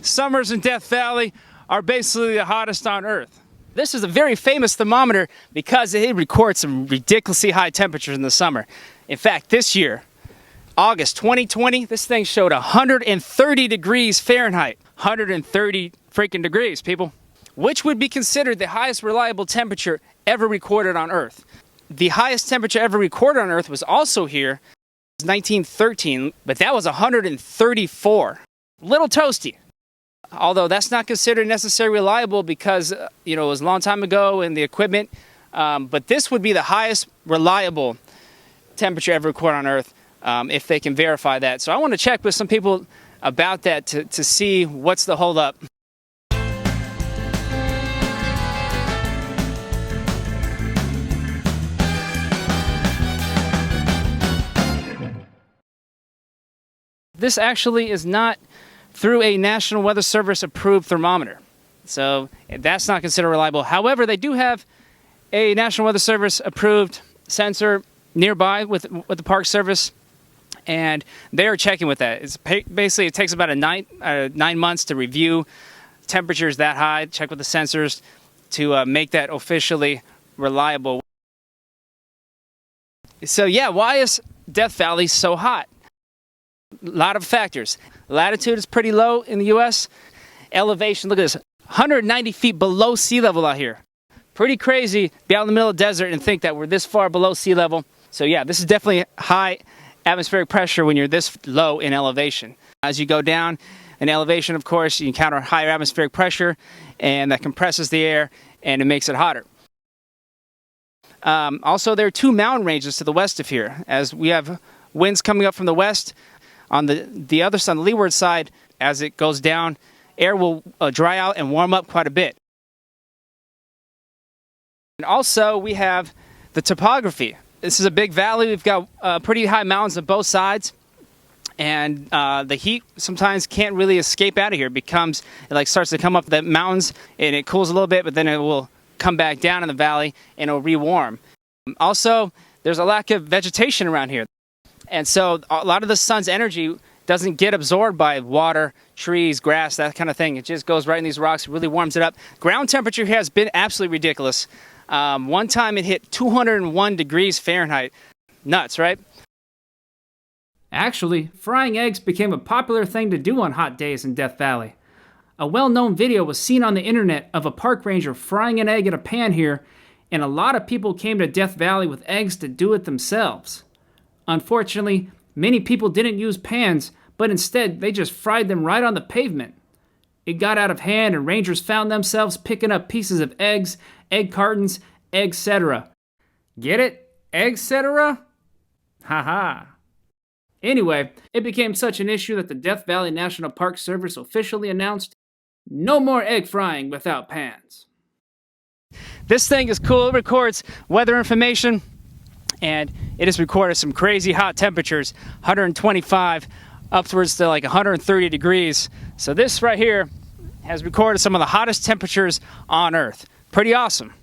Summers in Death Valley are basically the hottest on Earth. This is a very famous thermometer because it records some ridiculously high temperatures in the summer. In fact, this year, August 2020, this thing showed 130 degrees Fahrenheit. 130 freaking degrees, people. Which would be considered the highest reliable temperature ever recorded on Earth. The highest temperature ever recorded on Earth was also here, 1913, but that was 134. Little toasty. Although that's not considered necessarily reliable because, it was a long time ago and the equipment, but this would be the highest reliable temperature ever recorded on Earth, if they can verify that. So I want to check with some people about that to see what's the holdup. This actually is not through a National Weather Service approved thermometer. So that's not considered reliable. However, they do have a National Weather Service approved sensor nearby with the Park Service, and they are checking with that. It's basically, it takes about 9 months to review temperatures that high, check with the sensors to make that officially reliable. So yeah, why is Death Valley so hot? A lot of factors. Latitude is pretty low in the U.S. Elevation, look at this, 190 feet below sea level out here. Pretty crazy to be out in the middle of the desert and think that we're this far below sea level. So yeah, this is definitely high atmospheric pressure when you're this low in elevation. As you go down in elevation, of course, you encounter higher atmospheric pressure, and that compresses the air and it makes it hotter. Also, there are two mountain ranges to the west of here, as we have winds coming up from the west. On the other side, on the leeward side, as it goes down, air will dry out and warm up quite a bit. And also, we have the topography. This is a big valley. We've got pretty high mountains on both sides, and the heat sometimes can't really escape out of here. It starts to come up the mountains, and it cools a little bit, but then it will come back down in the valley, and it'll re-warm. Also, there's a lack of vegetation around here. And so a lot of the sun's energy doesn't get absorbed by water, trees, grass, that kind of thing. It just goes right in these rocks, really warms it up. Ground temperature here has been absolutely ridiculous. One time it hit 201 degrees Fahrenheit. Nuts, right? Actually, frying eggs became a popular thing to do on hot days in Death Valley. A well-known video was seen on the internet of a park ranger frying an egg in a pan here, and a lot of people came to Death Valley with eggs to do it themselves. Unfortunately, many people didn't use pans, but instead they just fried them right on the pavement. It got out of hand and rangers found themselves picking up pieces of eggs, egg cartons, etc. Get it? Egg-cetera? Haha. Anyway, it became such an issue that the Death Valley National Park Service officially announced, no more egg frying without pans. This thing is cool. It records weather information, and it has recorded some crazy hot temperatures, 125 upwards to like 130 degrees. So this right here has recorded some of the hottest temperatures on Earth. Pretty awesome.